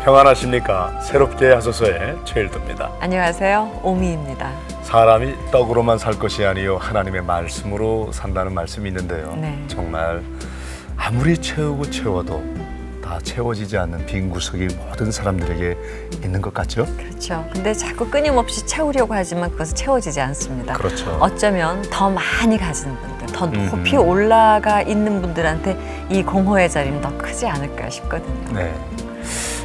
평안하십니까? 새롭게 하소서의 최일도입니다. 안녕하세요. 오미입니다. 사람이 떡으로만 살 것이 아니요 하나님의 말씀으로 산다는 말씀이 있는데요. 네. 정말 아무리 채우고 채워도 다 채워지지 않는 빈 구석이 모든 사람들에게 있는 것 같죠? 그렇죠. 근데 자꾸 끊임없이 채우려고 하지만 그것은 채워지지 않습니다. 그렇죠. 어쩌면 더 많이 가진 분들, 더 높이 올라가 있는 분들한테 이 공허의 자리는 더 크지 않을까 싶거든요. 네.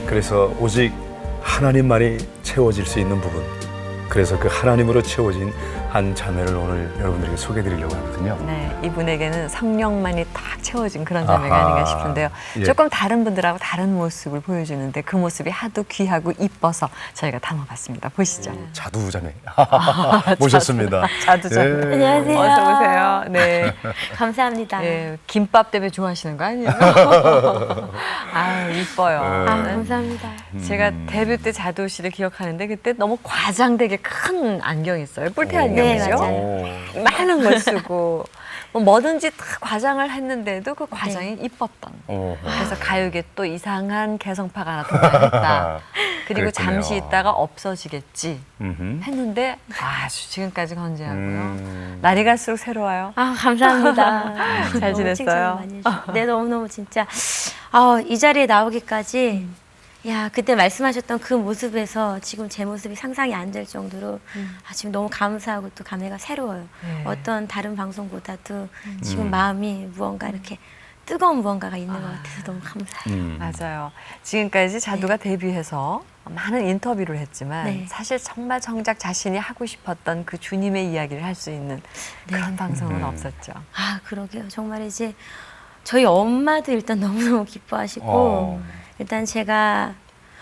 그래서 오직 하나님만이 채워질 수 있는 부분, 그래서 그 하나님으로 채워진 한 자매를 오늘 여러분들에게 소개해드리려고 하거든요. 네, 이분에게는 성령만이 딱 채워진 그런 자매가 아닌가 싶은데요. 예. 조금 다른 분들하고 다른 모습을 보여주는데 그 모습이 하도 귀하고 이뻐서 저희가 담아봤습니다. 보시죠. 자두자매 모셨습니다. 자두자매. 예. 안녕하세요. 어서 오세요. 네. 감사합니다. 예, 김밥 때문에 좋아하시는 거 아니에요? 아, 이뻐요. 아, 네. 감사합니다. 제가 데뷔 때 자두 씨를 기억하는데 그때 너무 과장되게 큰 안경이 있어요. 뿔테 오. 안경이죠. 네, 맞아요. 오. 많은 걸 쓰고 뭐든지 다 과장을 했는데도 그 과장이 이뻤던. 오. 그래서 가요계 또 이상한 개성파가 하나 등장했다. 그리고 그랬군요. 잠시 있다가 없어지겠지 음흠. 했는데 아주 지금까지 건재하고요. 음. 날이 갈수록 새로워요. 아, 감사합니다. 잘 너무 지냈어요? 칭찬을 많이 해주셔서. 네, 너무너무 진짜. 이 자리에 나오기까지, 야, 그때 말씀하셨던 그 모습에서 지금 제 모습이 상상이 안 될 정도로 지금 너무 감사하고 또 감회가 새로워요. 네. 어떤 다른 방송보다도 지금 마음이 무언가 이렇게 뜨거운 무언가가 있는 것 같아서 너무 감사해요. 맞아요. 지금까지 자두가 데뷔해서 많은 인터뷰를 했지만 네. 사실 정말 정작 자신이 하고 싶었던 그 주님의 이야기를 할 수 있는 그런 방송은 없었죠. 아, 그러게요. 정말 이제 저희 엄마도 일단 너무너무 기뻐하시고 어. 일단 제가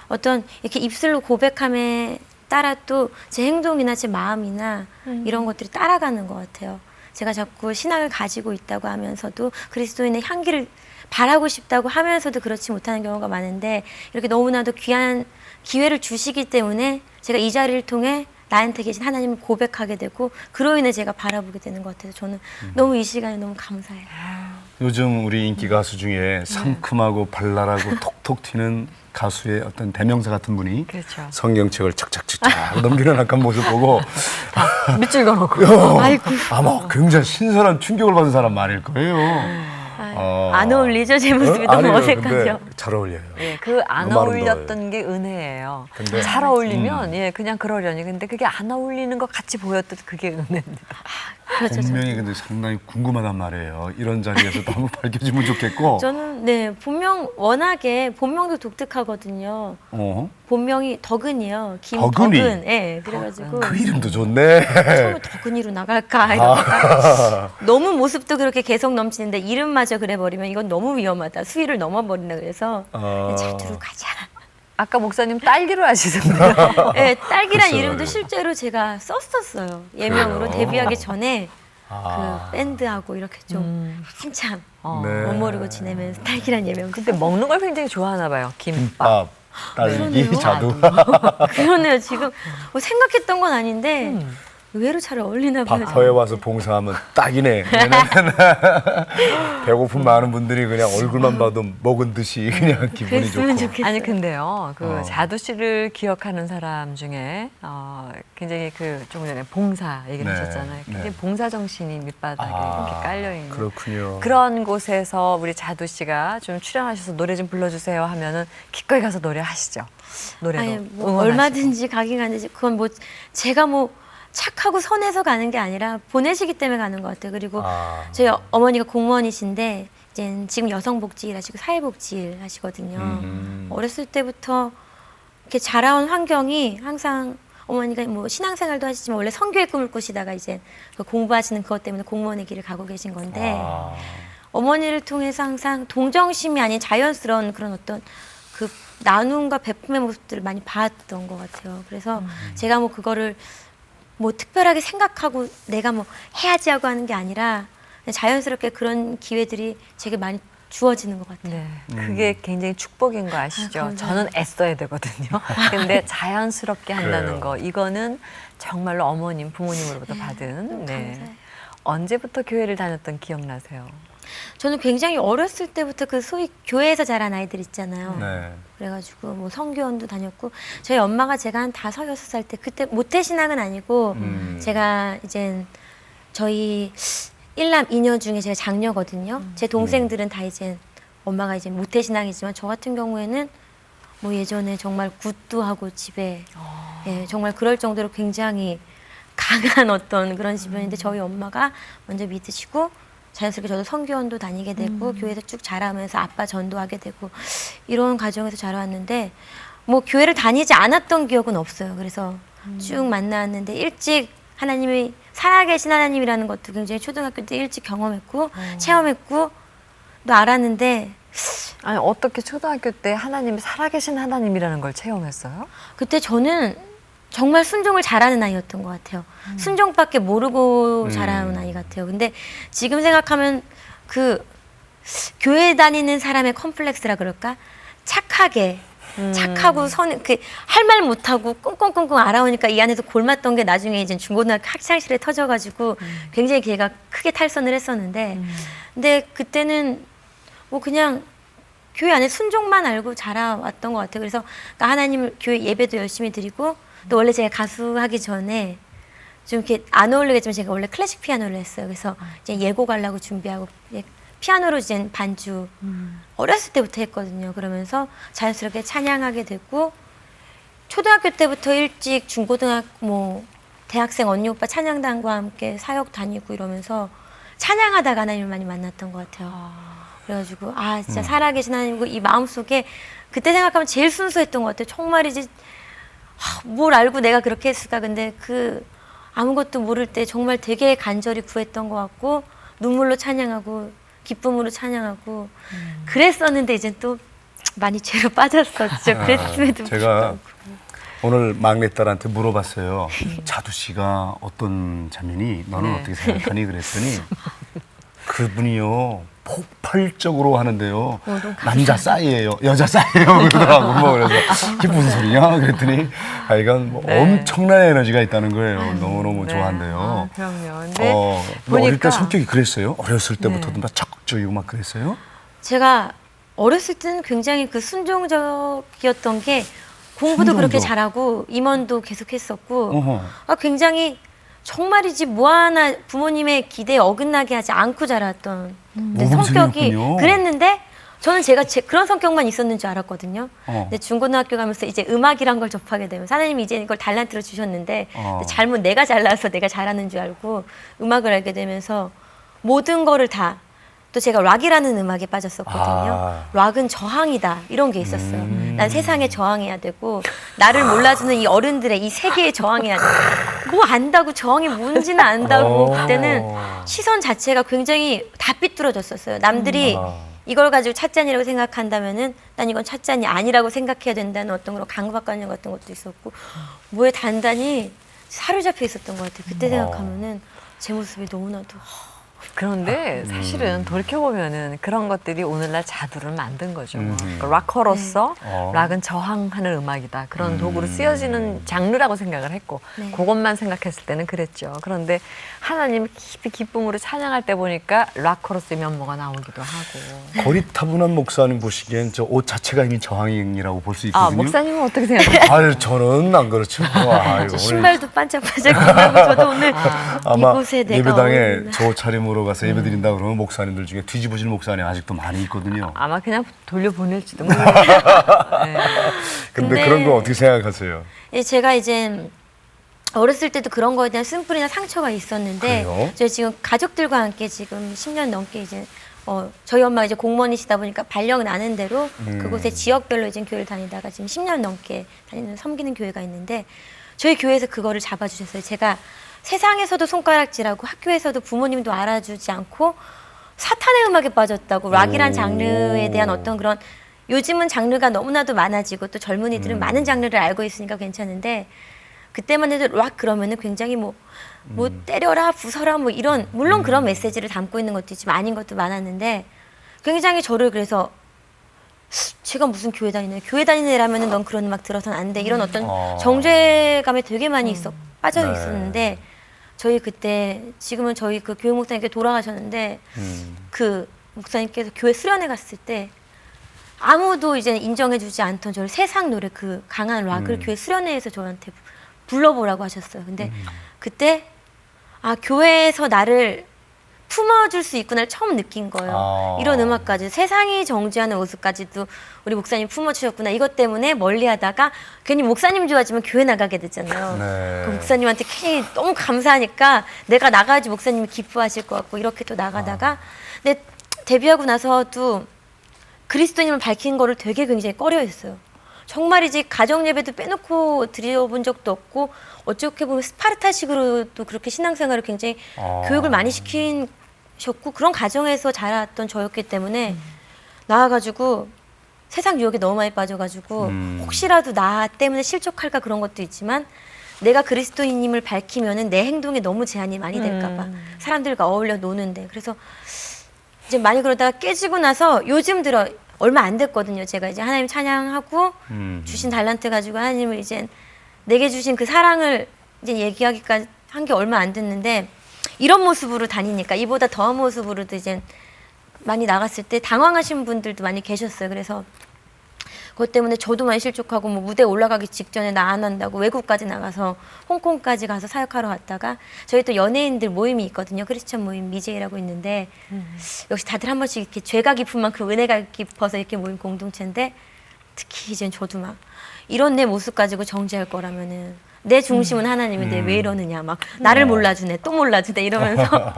어떤 이렇게 입술로 고백함에 따라 또 제 행동이나 제 마음이나 이런 것들이 따라가는 것 같아요. 제가 자꾸 신앙을 가지고 있다고 하면서도 그리스도인의 향기를 바라고 싶다고 하면서도 그렇지 못하는 경우가 많은데 이렇게 너무나도 귀한 기회를 주시기 때문에 제가 이 자리를 통해 나한테 계신 하나님을 고백하게 되고 그로 인해 제가 바라보게 되는 것 같아서 저는 너무 이 시간에 너무 감사해요. 요즘 우리 인기 가수 중에 상큼하고 발랄하고 톡톡 튀는 가수의 어떤 대명사 같은 분이 그렇죠. 성경책을 착착착착 넘기는 약간 모습 보고 밑줄 그어놓고. 아이고. 아마 굉장히 신선한 충격을 받은 사람 말일 거예요. 안 어울리죠? 제 모습이 너무 아니에요. 어색하죠? 근데 잘 어울려요. 예, 그 안 너무 어울렸던 게 은혜예요. 근데- 잘 어울리면 예, 그냥 그러려니. 근데 그게 안 어울리는 것 같이 보였던 그게 은혜입니다. 그렇죠. 분명히 근데 상당히 궁금하단 말이에요. 이런 자리에서도 한번 밝혀지면 좋겠고. 저는 네 본명 워낙에 본명도 독특하거든요. 어? 본명이 덕은이요. 덕은이? 김덕은. 예. 그래가지고 그 이름도 좋네. 처음에 덕은이로 나갈까 이러다가 너무 모습도 그렇게 개성 넘치는데 이름마저 그래버리면 이건 너무 위험하다. 수위를 넘어버린다 그래서 자두로 가자. 아까 목사님 딸기로 하시던데요. 네, 딸기란 글쎄요. 이름도 실제로 제가 썼었어요. 예명으로 그래요? 데뷔하기 전에 아. 그 밴드하고 이렇게 좀 한참 네. 멋모르고 지내면서 딸기란 예명. 근데 먹는 걸 굉장히 좋아하나 봐요. 김밥. 밥, 딸기, 그러네요. 자두. 그러네요. 지금 뭐 생각했던 건 아닌데 의외로 잘 어울리나 봐요. 밥터에 와서 봉사하면 딱이네. 배고픈 많은 분들이 그냥 얼굴만 봐도 먹은 듯이 그냥 기분이 그랬으면 좋고. 좋겠어요. 아니 근데요, 그 어. 자두 씨를 기억하는 사람 중에 굉장히 그 조금 전에 봉사 얘기를 네, 하셨잖아요. 굉장히 네. 봉사 정신이 밑바닥에 이렇게 깔려 있는 그렇군요. 그런 곳에서 우리 자두 씨가 좀 출연하셔서 노래 좀 불러주세요 하면은 기꺼이 가서 노래하시죠. 노래도 아니 뭐 응원하시고. 얼마든지 가긴 가는데 그건 뭐 제가 뭐 착하고 선해서 가는 게 아니라 보내시기 때문에 가는 것 같아요. 그리고 저희 어머니가 공무원이신데 이제 지금 여성복지일 하시고 사회복지일 하시거든요. 어렸을 때부터 이렇게 자라온 환경이 항상 어머니가 뭐 신앙생활도 하시지만 원래 선교의 꿈을 꾸시다가 이제 그 공부하시는 그것 때문에 공무원의 길을 가고 계신 건데 어머니를 통해서 항상 동정심이 아닌 자연스러운 그런 어떤 그 나눔과 베품의 모습들을 많이 봤던 것 같아요. 그래서 제가 뭐 그거를 뭐 특별하게 생각하고 내가 뭐 해야지 하고 하는 게 아니라 그냥 자연스럽게 그런 기회들이 제게 많이 주어지는 것 같아요. 네, 그게 굉장히 축복인 거 아시죠? 감사해요. 저는 애써야 되거든요. 근데 자연스럽게 한다는 그래요. 거, 이거는 정말로 어머님, 부모님으로부터 받은. 너무 감사해요. 언제부터 교회를 다녔던 기억나세요? 저는 굉장히 어렸을 때부터 그 소위 교회에서 자란 아이들 있잖아요. 네. 그래가지고 뭐 성교원도 다녔고 저희 엄마가 제가 한 5-6살 때 그때 모태신앙은 아니고 제가 이제 저희 1남 2녀 중에 제가 장녀거든요. 제 동생들은 다 이제 엄마가 이제 모태신앙이지만 저 같은 경우에는 뭐 예전에 정말 굿도 하고 집에 예, 정말 그럴 정도로 굉장히 강한 어떤 그런 집이었는데 저희 엄마가 먼저 믿으시고 자연스럽게 저도 성교원도 다니게 되고 교회에서 쭉 자라면서 아빠 전도하게 되고 이런 과정에서 자라왔는데 뭐 교회를 다니지 않았던 기억은 없어요. 그래서 쭉 만나왔는데 일찍 하나님이 살아계신 하나님이라는 것도 굉장히 초등학교 때 일찍 경험했고 체험했고 또 알았는데 아니 어떻게 초등학교 때 하나님이 살아계신 하나님이라는 걸 체험했어요? 그때 저는 정말 순종을 잘하는 아이였던 것 같아요. 순종밖에 모르고 자라온 아이 같아요. 근데 지금 생각하면 그 교회 다니는 사람의 컴플렉스라 그럴까? 착하게 착하고 할 말 못하고 꽁꽁꽁꽁 알아오니까 이 안에서 골맞던 게 나중에 이제 중고등학교 학창시절에 터져가지고 굉장히 걔가 크게 탈선을 했었는데 근데 그때는 뭐 그냥 교회 안에 순종만 알고 자라왔던 것 같아요. 그래서 그러니까 하나님을 교회 예배도 열심히 드리고 또 원래 제가 가수하기 전에 좀 이렇게 안 어울리겠지만 제가 원래 클래식 피아노를 했어요. 그래서 이제 예고 가려고 준비하고 피아노로 이제 반주 어렸을 때부터 했거든요. 그러면서 자연스럽게 찬양하게 됐고 초등학교 때부터 일찍 중고등학교 뭐 대학생 언니 오빠 찬양단과 함께 사역 다니고 이러면서 찬양하다가 하나님을 많이 만났던 것 같아요. 그래가지고 아 진짜 살아계신 하나님이고 이 마음속에 그때 생각하면 제일 순수했던 것 같아요. 정말이지 뭘 알고 내가 그렇게 했을까. 근데 그 아무것도 모를 때 정말 되게 간절히 구했던 것 같고 눈물로 찬양하고 기쁨으로 찬양하고 그랬었는데 이제 또 많이 죄로 빠졌었죠. 그랬음에도 제가 오늘 막내딸한테 물어봤어요. 자두 씨가 어떤 자매니? 너는 네. 어떻게 생각하니? 그랬더니 그분이요 폭발적으로 하는데요. 남자 싸이예요, 여자 싸이예요 그러더라고. 뭐 그래서 이게 무슨 소리냐? 그랬더니 이건 뭐 네. 엄청난 에너지가 있다는 거예요. 너무너무 네. 좋아한대요. 아, 그럼요. 근데 뭐 보니까 어릴 때 성격이 그랬어요? 어렸을 때부터도 네. 막 적극적이고 막 그랬어요? 제가 어렸을 때는 굉장히 그 순종적이었던 게 공부도 순종적. 그렇게 잘하고 임원도 계속 했었고 어허. 굉장히 정말이지 뭐 하나 부모님의 기대에 어긋나게 하지 않고 자랐던 성격이 모범생이었군요. 그랬는데 저는 제가 그런 성격만 있었는 줄 알았거든요. 어. 근데 중고등학교 가면서 이제 음악이란 걸 접하게 되면 하나님이 이제 이걸 달란트로 주셨는데 근데 잘못 내가 잘나서 내가 잘하는 줄 알고 음악을 알게 되면서 모든 거를 다 또 제가 락이라는 음악에 빠졌었거든요. 락은 저항이다 이런 게 있었어요. 난 세상에 저항해야 되고 나를 몰라주는 이 어른들의 이 세계에 저항해야 돼. 뭐 안다고 저항이 뭔지는 안다고 그때는 시선 자체가 굉장히 다 삐뚤어졌었어요. 남들이 이걸 가지고 찻잔이라고 생각한다면은 난 이건 찻잔이 아니라고 생각해야 된다는 어떤 그런 강박관념 같은 것도 있었고 뭐에 단단히 사로잡혀 있었던 것 같아요. 그때 생각하면은 제 모습이 너무나도 그런데 사실은 돌이켜보면은 그런 것들이 오늘날 자두를 만든 거죠. 그러니까 락커로서 락은 저항하는 음악이다. 그런 도구로 쓰여지는 장르라고 생각을 했고 네. 그것만 생각했을 때는 그랬죠. 그런데 하나님 깊이 기쁨으로 찬양할 때 보니까 락커로서의 면모가 나오기도 하고. 고리타분한 목사님 보시기엔 저 옷 자체가 이미 저항이라고 볼 수 아, 있거든요. 목사님은 어떻게 생각하세요? 아유, 저는 안 그렇죠. 아이고, 오늘 신발도 반짝반짝거리고 저도 오늘 아마 이곳에 내가 예배당에 어울리나. 저 차림으로 가서 예배드린다 그러면 목사님들 중에 뒤집어질 목사님 아직도 많이 있거든요. 아마 그냥 돌려보낼지도 몰라요. 네. 근데 근데- 그런 거 어떻게 생각하세요? 제가 이제 어렸을 때도 그런 거에 대한 쓴뿌리나 상처가 있었는데 그래요? 저희 지금 가족들과 함께 지금 10년 넘게 이제 저희 엄마가 이제 공무원이시다 보니까 발령은 나는 대로 그곳에 지역별로 이제 교회를 다니다가 지금 10년 넘게 다니는 섬기는 교회가 있는데 저희 교회에서 그거를 잡아주셨어요. 제가 세상에서도 손가락질하고 학교에서도 부모님도 알아주지 않고 사탄의 음악에 빠졌다고 락이란 장르에 대한 어떤 그런 요즘은 장르가 너무나도 많아지고 또 젊은이들은 많은 장르를 알고 있으니까 괜찮은데 그때만 해도 락 그러면은 굉장히 뭐 때려라 부숴라 뭐 이런 물론 그런 메시지를 담고 있는 것도 있지만 아닌 것도 많았는데 굉장히 저를 그래서 제가 무슨 교회 다니네 교회 다니는 애라면은 넌 그런 음악 들어서는 안 돼 이런 어떤 정죄감에 되게 많이 빠져 있었는데 저희 그때 지금은 저희 그 교육 목사님께 돌아가셨는데 그 목사님께서 교회 수련회 갔을 때 아무도 이제 인정해주지 않던 저를 세상 노래 그 강한 락을 교회 수련회에서 저한테 불러보라고 하셨어요. 근데 그때 교회에서 나를 품어줄 수 있구나를 처음 느낀 거예요. 이런 음악까지 세상이 정죄하는 모습까지도 우리 목사님 품어주셨구나. 이것 때문에 멀리하다가 괜히 목사님 좋아지면 교회 나가게 되잖아요. 네. 그 목사님한테 괜히 너무 감사하니까 내가 나가야지 목사님이 기뻐하실 것 같고 이렇게 또 나가다가 근데 데뷔하고 나서도 그리스도님을 밝힌 거를 되게 굉장히 꺼려했어요. 정말이지 가정 예배도 빼놓고 드려본 적도 없고 어떻게 보면 스파르타식으로도 그렇게 신앙생활을 굉장히 교육을 많이 시키셨고 그런 가정에서 자랐던 저였기 때문에 나와가지고 세상 유혹에 너무 많이 빠져가지고 혹시라도 나 때문에 실족할까 그런 것도 있지만 내가 그리스도인임을 밝히면은 내 행동에 너무 제한이 많이 될까봐 사람들과 어울려 노는데 그래서 이제 많이 그러다가 깨지고 나서 요즘 들어 얼마 안 됐거든요. 제가 이제 하나님 찬양하고 주신 달란트 가지고 하나님을 이제 내게 주신 그 사랑을 이제 얘기하기까지 한 게 얼마 안 됐는데 이런 모습으로 다니니까 이보다 더한 모습으로도 이제 많이 나갔을 때 당황하신 분들도 많이 계셨어요. 그래서 그것 때문에 저도 많이 실족하고 뭐 무대 올라가기 직전에 나 안 한다고 외국까지 나가서 홍콩까지 가서 사역하러 갔다가 저희 또 연예인들 모임이 있거든요. 크리스천 모임 미제이라고 있는데 역시 다들 한 번씩 이렇게 죄가 깊은 만큼 은혜가 깊어서 이렇게 모인 공동체인데 특히 이젠 저도 막 이런 내 모습 가지고 정죄할 거라면은 내 중심은 하나님인데 왜 이러느냐 막 나를 몰라주네 또 몰라주네 이러면서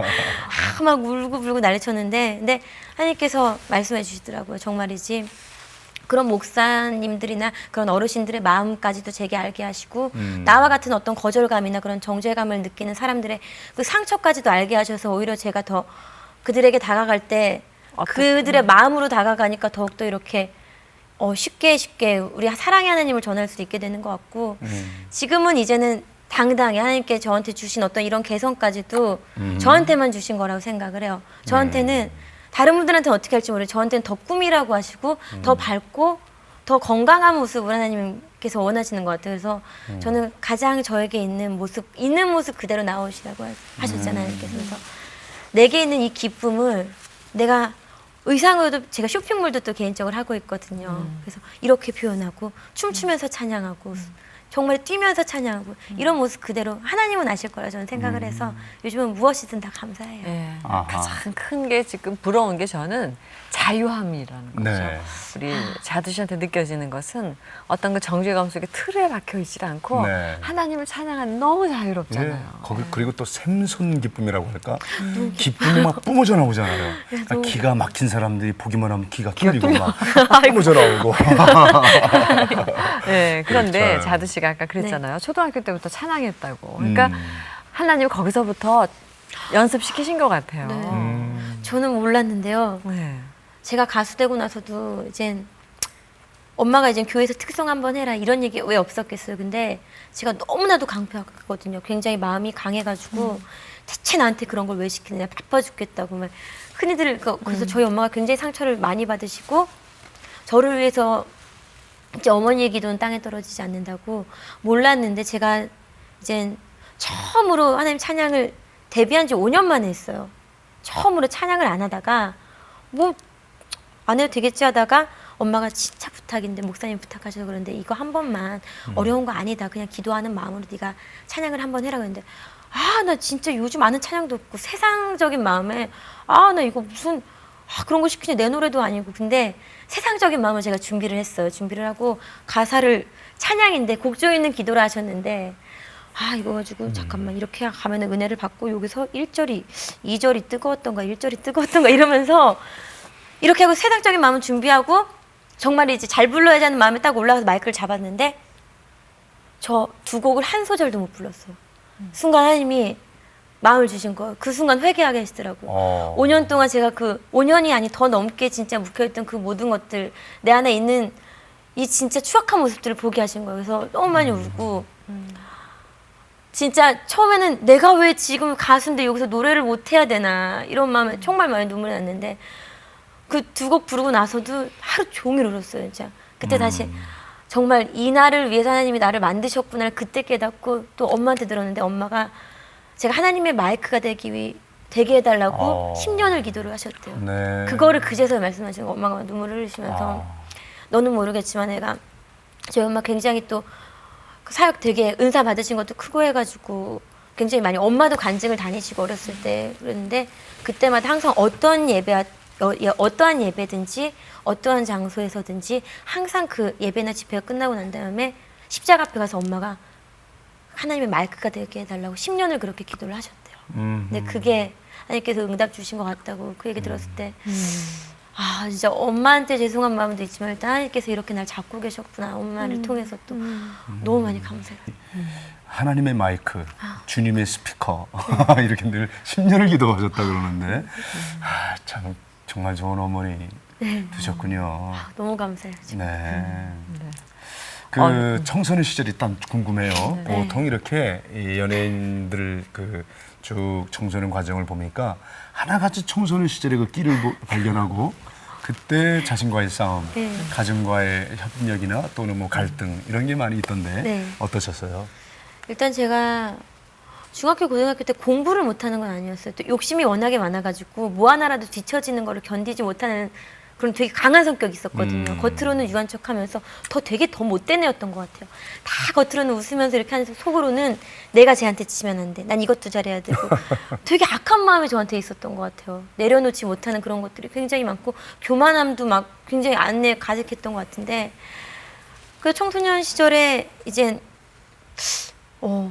막 울고 불고 난리쳤는데 근데 하나님께서 말씀해 주시더라고요. 정말이지 그런 목사님들이나 그런 어르신들의 마음까지도 제게 알게 하시고 나와 같은 어떤 거절감이나 그런 정죄감을 느끼는 사람들의 그 상처까지도 알게 하셔서 오히려 제가 더 그들에게 다가갈 때 그들의 마음으로 다가가니까 더욱더 이렇게 쉽게 우리 사랑의 하나님을 전할 수 있게 되는 것 같고 지금은 이제는 당당히 하나님께 저한테 주신 어떤 이런 개성까지도 저한테만 주신 거라고 생각을 해요. 저한테는 다른 분들한테는 어떻게 할지 모르겠어요. 저한테는 더 꿈이라고 하시고 더 밝고 더 건강한 모습을 하나님께서 원하시는 것 같아요. 그래서 저는 가장 저에게 있는 모습 그대로 나오시라고 하셨잖아요. 하나님께서. 그래서 내게 있는 이 기쁨을 내가 의상으로도 제가 쇼핑몰도 또 개인적으로 하고 있거든요. 그래서 이렇게 표현하고 춤추면서 찬양하고 정말 뛰면서 찬양하고 이런 모습 그대로 하나님은 아실 거라 저는 생각을 해서 요즘은 무엇이든 다 감사해요. 네. 가장 큰 게 지금 부러운 게 저는 자유함이라는 거죠. 네. 우리 자두 씨한테 느껴지는 것은 어떤 그 정죄감 속에 틀에 박혀 있지 않고 네. 하나님을 찬양하는 너무 자유롭잖아요. 예, 거기 그리고 또 샘솟는 기쁨이라고 할까? 기쁨이 막 뿜어져 나오잖아요. 그러니까 기가 막힌 사람들이 보기만 하면 기가 뚫리고 막 뿜어져 나오고. 네, 그런데 그렇죠. 자두 씨가 아까 그랬잖아요. 초등학교 때부터 찬양했다고. 그러니까 하나님 거기서부터 연습시키신 것 같아요. 네. 저는 몰랐는데요. 네. 제가 가수 되고 나서도 이제 엄마가 이제 교회에서 특성 한번 해라 이런 얘기 왜 없었겠어요. 근데 제가 너무나도 강팍하거든요. 굉장히 마음이 강해가지고 대체 나한테 그런 걸 왜 시키느냐 바빠 죽겠다고 막 흔히들 그래서 저희 엄마가 굉장히 상처를 많이 받으시고 저를 위해서 이제 어머니의 기도는 땅에 떨어지지 않는다고 몰랐는데 제가 이제 처음으로 하나님 찬양을 데뷔한 지 5년 만에 했어요. 처음으로 찬양을 안 하다가 뭐 안 해도 되겠지 하다가 엄마가 진짜 부탁인데 목사님 부탁하셔서 그런데 이거 한 번만 어려운 거 아니다. 그냥 기도하는 마음으로 네가 찬양을 한번 해라 그랬는데 나 진짜 요즘 아는 찬양도 없고 세상적인 마음에 나 이거 무슨 그런 거 시키냐 내 노래도 아니고 근데 세상적인 마음을 제가 준비를 했어요. 준비를 하고 가사를 찬양인데 곡조 있는 기도를 하셨는데 이거 가지고 잠깐만 이렇게 가면 은혜를 받고 여기서 1절이 2절이 뜨거웠던가 1절이 뜨거웠던가 이러면서 이렇게 하고 세상적인 마음을 준비하고 정말 이제 잘 불러야지 하는 마음이 딱 올라가서 마이크를 잡았는데 저 두 곡을 한 소절도 못 불렀어요. 순간 하나님이 마음을 주신 거예요. 그 순간 회개하게 하시더라고요. 5년 동안 제가 그 5년이 아니 더 넘게 진짜 묵혀있던 그 모든 것들 내 안에 있는 이 진짜 추악한 모습들을 보게 하신 거예요. 그래서 너무 많이 울고 진짜 처음에는 내가 왜 지금 가수인데 여기서 노래를 못 해야 되나 이런 마음에 정말 많이 눈물이 났는데 그 두 곡 부르고 나서도 하루 종일 울었어요. 진짜 그때 다시 정말 이 날을 위해서 하나님이 나를 만드셨구나를 그때 깨닫고 또 엄마한테 들었는데 엄마가 제가 하나님의 마이크가 되기 되게 해달라고 10년을 기도를 하셨대요. 네. 그거를 그제서야 말씀하시는 거. 엄마가 눈물을 흘리시면서 너는 모르겠지만 애가 저희 엄마 굉장히 또그 사역 되게 은사 받으신 것도 크고 해가지고 굉장히 많이 엄마도 간증을 다니시고 어렸을 때 그랬는데 그때마다 항상 어떠한 예배든지 어떠한 장소에서든지 항상 그 예배나 집회가 끝나고 난 다음에 십자가 앞에 가서 엄마가 하나님의 마이크가 되게 해달라고 10년을 그렇게 기도를 하셨대요. 근데 그게 하나님께서 응답 주신 것 같다고 그 얘기 들었을 때 아 진짜 엄마한테 죄송한 마음도 있지만 일단 하나님께서 이렇게 날 잡고 계셨구나 엄마를 통해서 또 너무 많이 감사해요. 하나님의 마이크, 주님의 스피커 이렇게 늘 10년을 기도하셨다 그러는데 참 정말 좋은 어머니 되셨군요. 너무 감사해요. 지금. 네. 그 청소년 시절이 일단 궁금해요. 네. 보통 이렇게 이 연예인들 그 쭉 청소년 과정을 보니까 하나같이 청소년 시절의 그 끼를 발견하고 그때 자신과의 싸움, 네. 가정과의 협력이나 또는 뭐 갈등 이런 게 많이 있던데 네. 어떠셨어요? 일단 제가 중학교, 고등학교 때 공부를 못하는 건 아니었어요. 또 욕심이 워낙에 많아가지고 뭐 하나라도 뒤처지는 거를 견디지 못하는 그런 되게 강한 성격이 있었거든요. 겉으로는 유한 척하면서 되게 더 못된 애였던 것 같아요. 다 겉으로는 웃으면서 이렇게 하면서 속으로는 내가 쟤한테 치면 안 돼. 난 이것도 잘해야 되고 되게 악한 마음이 저한테 있었던 것 같아요. 내려놓지 못하는 그런 것들이 굉장히 많고 교만함도 막 굉장히 안에 가득했던 것 같은데 그 청소년 시절에 이젠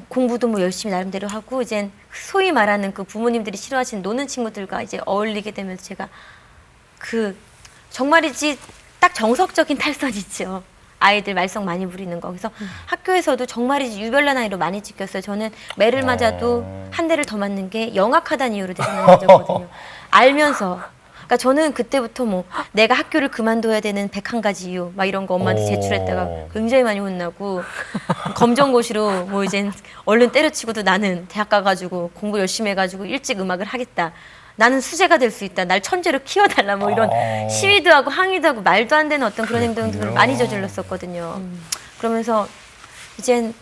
공부도 뭐 열심히 나름대로 하고 이젠 소위 말하는 그 부모님들이 싫어하시는 노는 친구들과 이제 어울리게 되면서 제가 그 정말이지 딱 정석적인 탈선 있죠. 아이들 말썽 많이 부리는 거. 그래서 학교에서도 정말이지 유별난 아이로 많이 찍혔어요. 저는 매를 맞아도 한 대를 더 맞는 게 영악하다는 이유로 대신을 맞았거든요. 알면서. 그러니까 저는 그때부터 뭐 내가 학교를 그만둬야 되는 101가지 이유 막 이런 거 엄마한테 제출했다가 굉장히 많이 혼나고 검정고시로 뭐 이젠 얼른 때려치고도 나는 대학 가가지고 공부 열심히 해가지고 일찍 음악을 하겠다. 나는 수재가 될 수 있다. 날 천재로 키워달라. 뭐 이런 시위도 하고 항의도 하고 말도 안 되는 어떤 그런 행동들을 많이 저질렀었거든요. 그러면서 이젠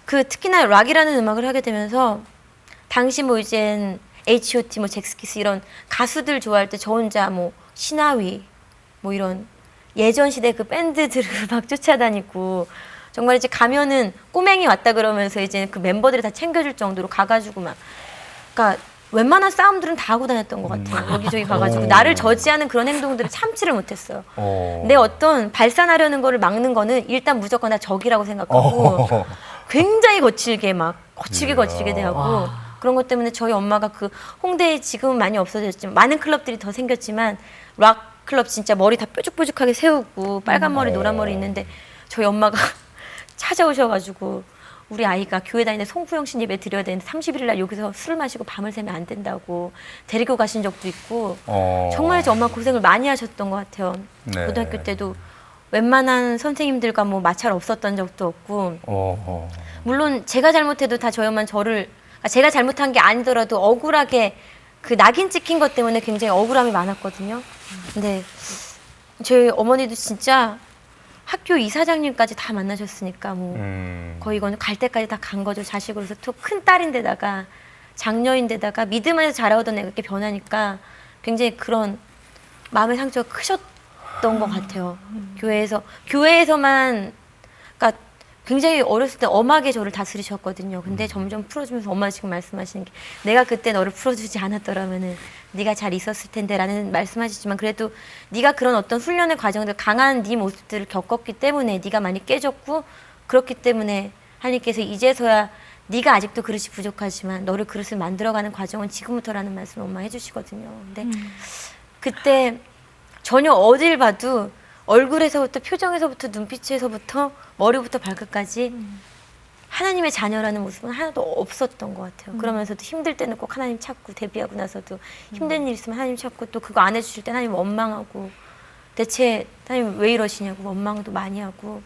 그 특히나 락이라는 음악을 하게 되면서 당시 뭐 이젠 H.O.T. 뭐 잭스키스 이런 가수들 좋아할 때 저 혼자 뭐 신하위 뭐 이런 예전 시대 그 밴드들을 막 쫓아다니고 정말 이제 가면은 꼬맹이 왔다 그러면서 이제 그 멤버들이 다 챙겨줄 정도로 가가지고 막 그러니까 웬만한 싸움들은 다 하고 다녔던 것 같아요. 여기저기 가가지고 나를 저지하는 그런 행동들을 참지를 못했어요. 내 어떤 발산하려는 거를 막는 거는 일단 무조건 나 적이라고 생각하고 굉장히 거칠게 대하고 그런 것 때문에 저희 엄마가 그 홍대에 지금은 많이 없어졌지만 많은 클럽들이 더 생겼지만 락 클럽 진짜 머리 다 뾰족뾰족하게 세우고 빨간 머리 노란 머리 있는데 저희 엄마가 찾아오셔가지고 우리 아이가 교회 다니는데 송구영신 예배 드려야 되는데 30일 날 여기서 술을 마시고 밤을 새면 안 된다고 데리고 가신 적도 있고 정말 이제 엄마 고생을 많이 하셨던 것 같아요. 네. 고등학교 때도 웬만한 선생님들과 뭐 마찰 없었던 적도 없고 물론 제가 잘못해도 다 저희 엄마는 제가 잘못한 게 아니더라도 억울하게 그 낙인 찍힌 것 때문에 굉장히 억울함이 많았거든요. 근데 저희 어머니도 진짜 학교 이사장님까지 다 만나셨으니까 뭐 거의 이거는 갈 때까지 다 간 거죠. 자식으로서 또 큰 딸인데다가 장녀인데다가 믿음 안에서 자라오던 애가 이렇게 변하니까 굉장히 그런 마음의 상처가 크셨던 것 같아요. 교회에서만 그러니까 굉장히 어렸을 때 엄하게 저를 다스리셨거든요. 근데 점점 풀어주면서 엄마가 지금 말씀하시는 게 내가 그때 너를 풀어주지 않았더라면은 네가 잘 있었을 텐데 라는 말씀하시지만 그래도 네가 그런 어떤 훈련의 과정들 강한 네 모습들을 겪었기 때문에 네가 많이 깨졌고 그렇기 때문에 하나님께서 이제서야 네가 아직도 그릇이 부족하지만 너를 그릇을 만들어가는 과정은 지금부터라는 말씀을 엄마 해주시거든요. 근데 그때 전혀 어딜 봐도 얼굴에서부터 표정에서부터 눈빛에서부터 머리부터 발끝까지 하나님의 자녀라는 모습은 하나도 없었던 것 같아요. 그러면서도 힘들 때는 꼭 하나님 찾고 데뷔하고 나서도 힘든 일 있으면 하나님 찾고 또 그거 안 해주실 때 하나님 원망하고 대체 하나님 왜 이러시냐고 원망도 많이 하고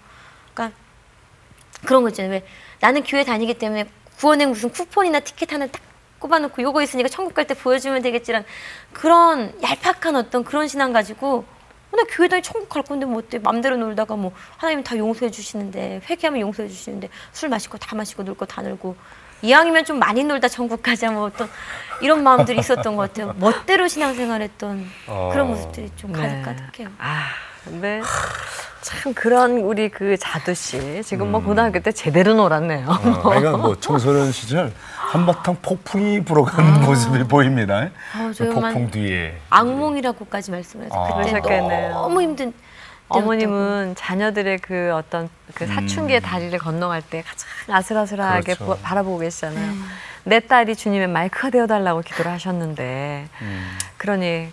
그러니까 그런 거 있잖아요. 왜 나는 교회 다니기 때문에 구원행 무슨 쿠폰이나 티켓 하나 딱 꼽아놓고 요거 있으니까 천국 갈 때 보여주면 되겠지란 그런 얄팍한 어떤 그런 신앙 가지고 나 교회 다니 천국 갈 건데 뭐 어때 맘대로 놀다가 뭐 하나님 다 용서해 주시는데 회개하면 용서해 주시는데 술 마시고 다 마시고 놀 거 다 놀고 이왕이면 좀 많이 놀다 천국 가자 뭐 어떤 이런 마음들이 있었던 것 같아요. 멋대로 신앙생활했던 그런 모습들이 좀 가득가득해요. 근데 참 그런 우리 그 자두 씨 지금 뭐 고등학교 때 제대로 놀았네요. 그러니까 뭐 청소년 시절 한바탕 폭풍이 불어가는 모습이 보입니다. 저 폭풍 뒤에 악몽이라고까지 말씀해서 그때 그러셨겠네요. 너무 힘든 어머님은 자녀들의 그 어떤 그 사춘기의 다리를 건너갈 때 가장 아슬아슬하게 그렇죠. 바라보고 계시잖아요. 내 딸이 주님의 마이크가 되어달라고 기도를 하셨는데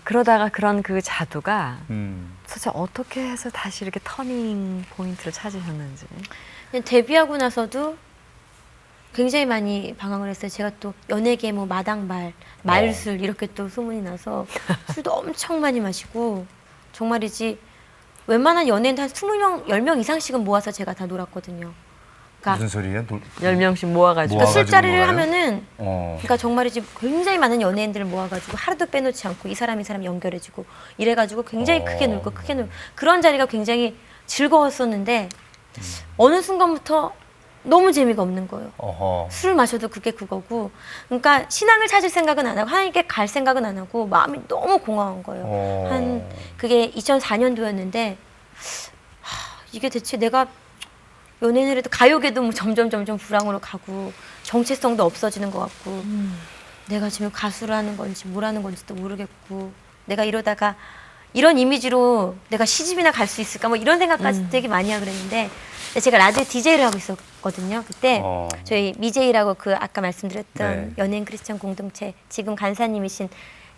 그러다가 그런 그 자두가 도대체 어떻게 해서 다시 이렇게 터닝 포인트를 찾으셨는지. 그냥 데뷔하고 나서도 굉장히 많이 방황을 했어요. 제가 또 연예계 뭐 마당발, 말술 이렇게 또 소문이 나서 술도 엄청 많이 마시고 정말이지 웬만한 연예인 한 20명, 10명 이상씩은 모아서 제가 다 놀았거든요. 그러니까 무슨 소리예요? 10명씩 모아가지고. 그러니까 술자리를 놀아요? 하면은 그러니까 정말이지 굉장히 많은 연예인들을 모아가지고 하루도 빼놓지 않고 이 사람 연결해주고 이래가지고 굉장히 크게 놀고 그런 자리가 굉장히 즐거웠었는데 어느 순간부터 너무 재미가 없는 거예요. 술을 마셔도 그게 그거고 그러니까 신앙을 찾을 생각은 안 하고 하나님께 갈 생각은 안 하고 마음이 너무 공허한 거예요. 그게 2004년도였는데 이게 대체 내가 연예인을 해도 가요계도 뭐 점점 불황으로 가고 정체성도 없어지는 것 같고 내가 지금 가수를 하는 건지 뭘 하는 건지도 모르겠고 내가 이러다가 이런 이미지로 내가 시집이나 갈 수 있을까 뭐 이런 생각까지 되게 많이 하고 그랬는데 제가 라디오 DJ를 하고 있었거든요. 그때 저희 미제이라고 그 아까 말씀드렸던 연예인 크리스천 공동체 지금 간사님이신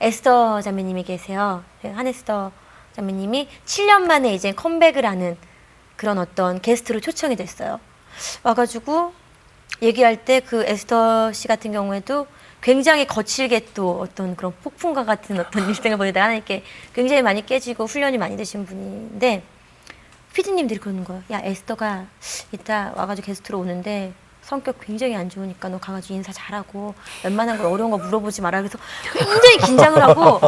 에스더 자매님이 계세요. 한에스더 자매님이 7년 만에 이제 컴백을 하는 그런 어떤 게스트로 초청이 됐어요. 와가지고 얘기할 때 그 에스더 씨 같은 경우에도 굉장히 거칠게 또 어떤 그런 폭풍과 같은 어떤 일생을 보내다가 하나님께 굉장히 많이 깨지고 훈련이 많이 되신 분인데 피디님들이 그러는 거예요. 야 에스더가 이따 와가지고 게스트로 오는데 성격 굉장히 안 좋으니까 너 가가지고 인사 잘하고 웬만한 걸 어려운 거 물어보지 마라. 그래서 굉장히 긴장을 하고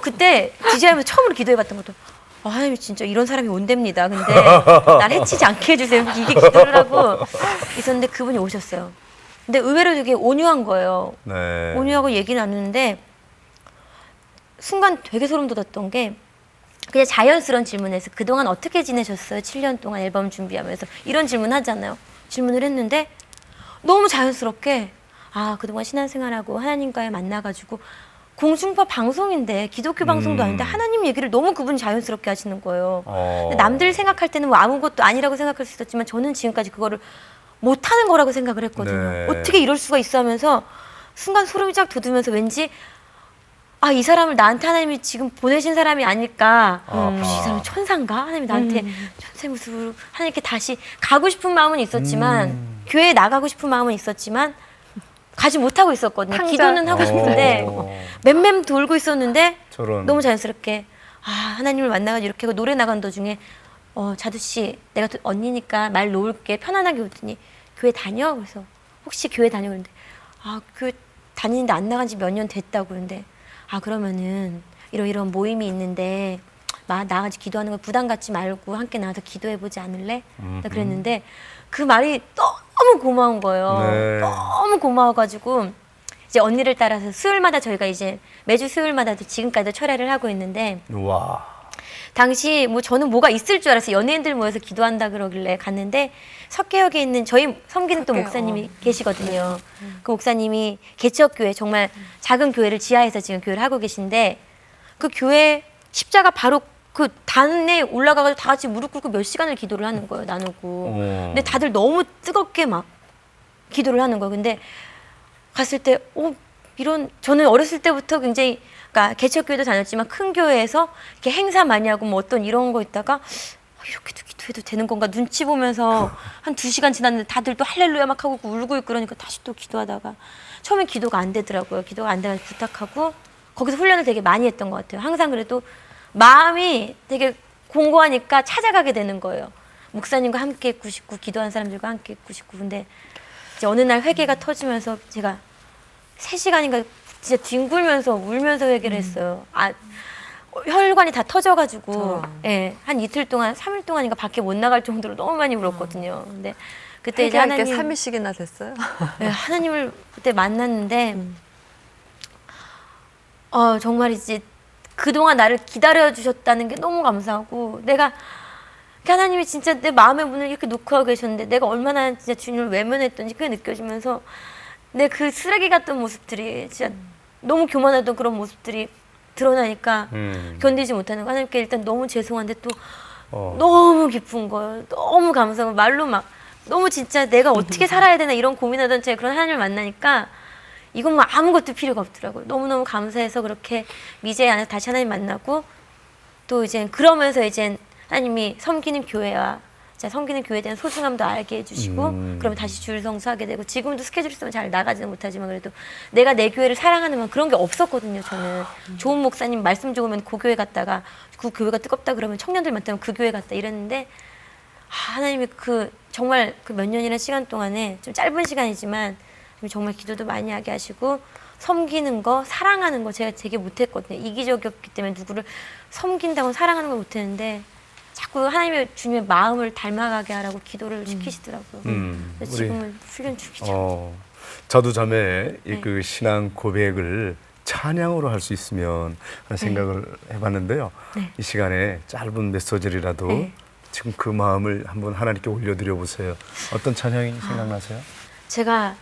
그때 DJ하면서 처음으로 기도해봤던 것도 하나님 진짜 이런 사람이 온답니다. 근데 날 해치지 않게 해주세요. 이게 기도를 하고 있었는데 그분이 오셨어요. 근데 의외로 되게 온유한 거예요. 온유하고 얘기 나누는데 순간 되게 소름 돋았던 게 그냥 자연스러운 질문에서 그동안 어떻게 지내셨어요? 7년 동안 앨범 준비하면서 이런 질문 하잖아요. 질문을 했는데 너무 자연스럽게 그동안 신앙생활하고 하나님과의 만나가지고 공중파 방송인데 기독교 방송도 아닌데 하나님 얘기를 너무 그분이 자연스럽게 하시는 거예요. 근데 남들 생각할 때는 뭐 아무것도 아니라고 생각할 수 있었지만 저는 지금까지 그거를 못하는 거라고 생각을 했거든요. 어떻게 이럴 수가 있어 하면서 순간 소름이 쫙 돋으면서 왠지 이 사람을 나한테 하나님이 지금 보내신 사람이 아닐까. 이 사람이 천사인가? 하나님이 나한테 천사의 모습으로 하나님께 다시 가고 싶은 마음은 있었지만 교회에 나가고 싶은 마음은 있었지만 가지 못하고 있었거든요. 기도는 하고 싶은데 맴맴 돌고 있었는데 너무 자연스럽게 하나님을 만나가지고 이렇게 하고 노래 나간 도중에 자두 씨 내가 언니니까 말 놓을게 편안하게 오더니 교회 다녀? 그래서 혹시 교회 다녀? 그러는데 교회 다니는데 안 나간 지 몇 년 됐다고 그러는데 그러면은 이런 모임이 있는데 나가지 기도하는 걸 부담 갖지 말고 함께 나가서 기도해보지 않을래? 그랬는데 그 말이 너무 고마운 거예요. 너무 고마워가지고 이제 언니를 따라서 수요일마다 저희가 이제 매주 수요일마다도 지금까지도 철회를 하고 있는데 당시 뭐 저는 뭐가 있을 줄 알았어요. 연예인들 모여서 기도한다 그러길래 갔는데 석계역에 있는 저희 섬기는 또 목사님이 계시거든요. 그 목사님이 개척교회 정말 작은 교회를 지하에서 지금 교회를 하고 계신데 그 교회 십자가 바로 그 단에 올라가가지고 다 같이 무릎 꿇고 몇 시간을 기도를 하는 거예요. 나누고. 근데 다들 너무 뜨겁게 막 기도를 하는 거예요. 근데 갔을 때 저는 어렸을 때부터 굉장히 그러니까 개척교회도 다녔지만 큰 교회에서 이렇게 행사 많이 하고 뭐 어떤 이런 거 있다가 이렇게도 기도해도 되는 건가 눈치 보면서 한 2시간 지났는데 다들 또 할렐루야 막 하고 울고 있고 그러니까 다시 또 기도하다가 처음엔 기도가 안 되더라고요. 기도가 안 되면 부탁하고 거기서 훈련을 되게 많이 했던 것 같아요. 항상 그래도 마음이 되게 공고하니까 찾아가게 되는 거예요. 목사님과 함께 있고 싶고 기도한 사람들과 함께 있고 싶고 근데 이제 어느 날 회개가 터지면서 제가 3시간인가 진짜 뒹굴면서 울면서 회개를 했어요. 혈관이 다 터져가지고 한 이틀 동안 3일 동안인가 밖에 못 나갈 정도로 너무 많이 울었거든요. 근데 그때 이제 회개할 게 하나님 3일씩이나 됐어요. 네, 하나님을 그때 만났는데 정말 이제 그동안 나를 기다려 주셨다는 게 너무 감사하고 내가 하나님이 진짜 내 마음의 문을 이렇게 놓고 하고 계셨는데 내가 얼마나 진짜 주님을 외면했던지 그게 느껴지면서 내 그 쓰레기 같던 모습들이 진짜 너무 교만하던 그런 모습들이 드러나니까 견디지 못하는 거. 하나님께 일단 너무 죄송한데 또 너무 기쁜 거예요. 너무 감사하고 말로 막 너무 진짜 내가 어떻게 살아야 되나 이런 고민하던 제 그런 하나님을 만나니까 이건 뭐 아무것도 필요가 없더라고요. 너무너무 감사해서 그렇게 미제 안에서 다시 하나님 만나고 또 이제 그러면서 이제 하나님이 섬기는 교회와 섬기는 교회에 대한 소중함도 알게 해주시고 그러면 다시 주일 성수하게 되고 지금도 스케줄이 있으면 잘 나가지는 못하지만 그래도 내가 내 교회를 사랑하는 만 그런 게 없었거든요. 저는 좋은 목사님 말씀 좋으면 그 교회 갔다가 그 교회가 뜨겁다 그러면 청년들 많다면 그 교회 갔다 이랬는데 하나님이 그 정말 그 몇 년이라는 시간 동안에 좀 짧은 시간이지만 정말 기도도 많이 하게 하시고 섬기는 거, 사랑하는 거 제가 되게 못했거든요. 이기적이었기 때문에 누구를 섬긴다고 사랑하는 걸 못했는데 자꾸 하나님의 주님의 마음을 닮아가게 하라고 기도를 시키시더라고요. 그래서 지금은 훈련 중이죠. 자두자매의 네. 그 신앙 고백을 찬양으로 할 수 있으면 하는 생각을 해봤는데요. 네. 이 시간에 짧은 메시지라도 네. 지금 그 마음을 한번 하나님께 올려드려 보세요. 어떤 찬양이 생각나세요? 제가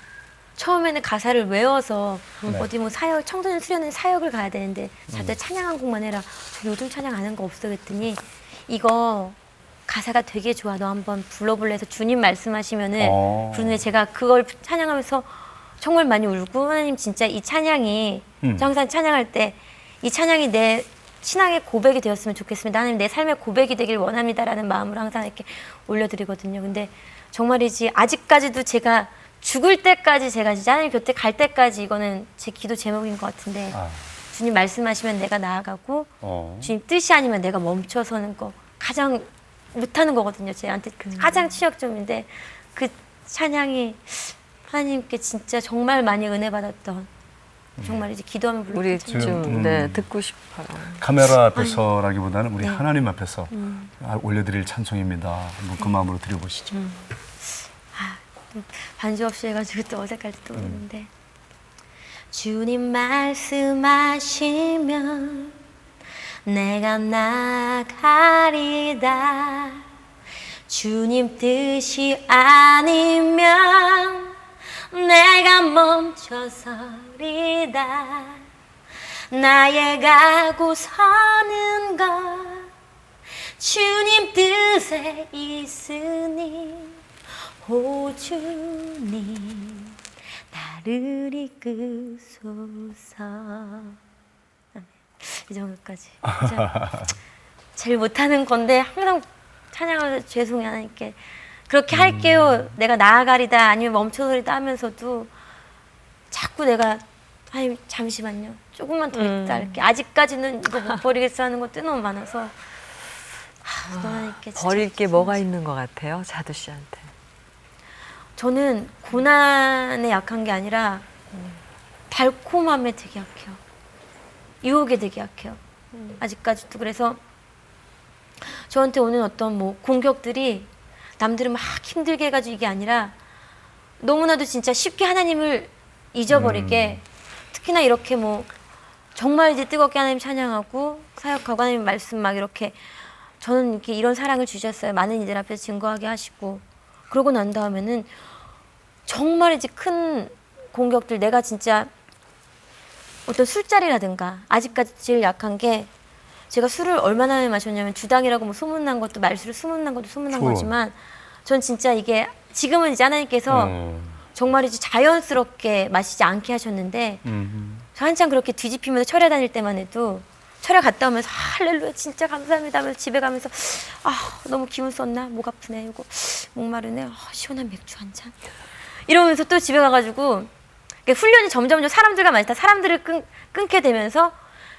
처음에는 가사를 외워서 네. 어디 뭐 사역, 청소년 수련회 사역을 가야 되는데 다들 찬양 한 곡만 해라. 저 요즘 찬양 안 하는 거 없어 그랬더니 이거 가사가 되게 좋아. 너 한번 불러볼래 해서 주님 말씀하시면은 부르는데 제가 그걸 찬양하면서 정말 많이 울고 하나님 진짜 이 찬양이 저 항상 찬양할 때 이 찬양이 내 신앙의 고백이 되었으면 좋겠습니다. 하나님 내 삶의 고백이 되길 원합니다라는 마음으로 항상 이렇게 올려드리거든요. 근데 정말이지 아직까지도 제가 죽을 때까지 제가 진짜 하나님 곁에 갈 때까지 이거는 제 기도 제목인 것 같은데 주님 말씀하시면 내가 나아가고 주님 뜻이 아니면 내가 멈춰서는 거 가장 못하는 거거든요. 저한테 가장 취약점인데 그 찬양이 하나님께 진짜 정말 많이 은혜 받았던 정말 이제 기도하면 부르는 우리 찬양. 좀 네, 듣고 싶어요. 카메라 앞에서라기보다는 우리 네. 하나님 앞에서 올려드릴 찬송입니다. 한번 그 마음으로 드려보시죠. 반주 없이 해가지고 또 어색할 때 또 오는데 주님 말씀하시면 내가 나가리다 주님 뜻이 아니면 내가 멈춰서리다 나의 가고 서는 것 주님 뜻에 있으니 오 주님 나를 이끄소서 이 정도까지 진짜 제일 못하는 건데 항상 찬양하면서 죄송해요 하나님께 그렇게 할게요 내가 나아가리다 아니면 멈춰서리다 하면서도 자꾸 내가 하나님 잠시만요 조금만 더 있다 이렇게 아직까지는 이거 못 버리겠어 하는 것도 너무 많아서 하나님께 진짜 버릴 게 뭐가 있는 것 같아요, 자두 씨한테? 저는 고난에 약한 게 아니라 달콤함에 되게 약해요. 유혹에 되게 약해요. 아직까지도. 그래서 저한테 오는 어떤 뭐 공격들이 남들은 막 힘들게 해가지고 이게 아니라 너무나도 진짜 쉽게 하나님을 잊어버리게 특히나 이렇게 뭐 정말 이제 뜨겁게 하나님 찬양하고 사역하고 하나님 말씀 막 이렇게 저는 이렇게 이런 사랑을 주셨어요. 많은 이들 앞에서 증거하게 하시고 그러고 난 다음에는 정말 이제 큰 공격들 내가 진짜 어떤 술자리라든가 아직까지 제일 약한 게 제가 술을 얼마나 마셨냐면 주당이라고 뭐 소문난 것도 말술 소문난 것도 소문난 좋아. 거지만 전 진짜 이게 지금은 이제 하나님께서 정말 이제 자연스럽게 마시지 않게 하셨는데 저 한참 그렇게 뒤집히면서 철회 다닐 때만 해도 철회 갔다 오면서 할렐루야 진짜 감사합니다 하면서 집에 가면서 너무 기운 썼나 목 아프네 이거 목마르네 시원한 맥주 한 잔 이러면서 또 집에 가가지고 훈련이 점점 사람들과 많다 사람들을 끊게 되면서